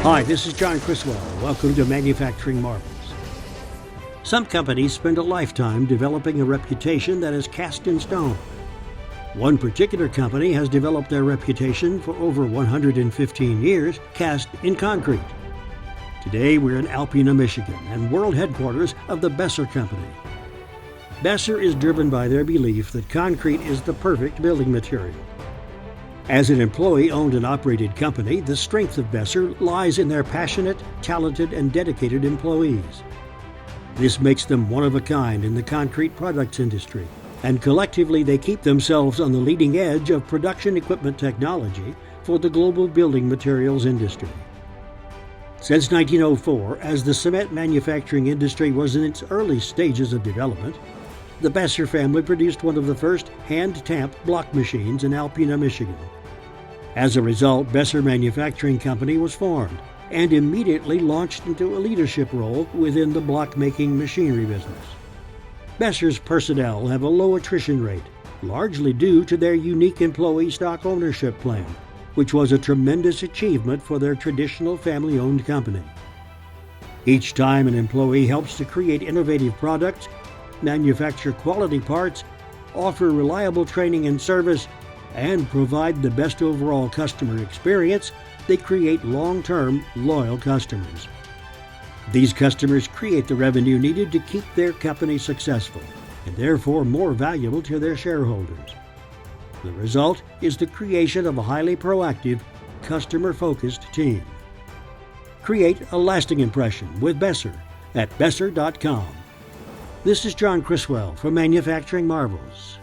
Hi, this is John Criswell. Welcome to Manufacturing Marvels. Some companies spend a lifetime developing a reputation that is cast in stone. One particular company has developed their reputation for over 115 years, cast in concrete. Today we're in Alpena, Michigan, and world headquarters of the Besser Company. Besser is driven by their belief that concrete is the perfect building material. As an employee-owned and operated company, the strength of Besser lies in their passionate, talented, and dedicated employees. This makes them one of a kind in the concrete products industry, and collectively they keep themselves on the leading edge of production equipment technology for the global building materials industry. Since 1904, as the cement manufacturing industry was in its early stages of development, the Besser family produced one of the first hand-tamped block machines in Alpena, Michigan. As a result, Besser Manufacturing Company was formed and immediately launched into a leadership role within the block-making machinery business. Besser's personnel have a low attrition rate, largely due to their unique employee stock ownership plan, which was a tremendous achievement for their traditional family-owned company. Each time an employee helps to create innovative products, manufacture quality parts, offer reliable training and service, and provide the best overall customer experience, they create long-term, loyal customers. These customers create the revenue needed to keep their company successful, and therefore more valuable to their shareholders. The result is the creation of a highly proactive, customer-focused team. Create a lasting impression with Besser at Besser.com. This is John Criswell for Manufacturing Marvels.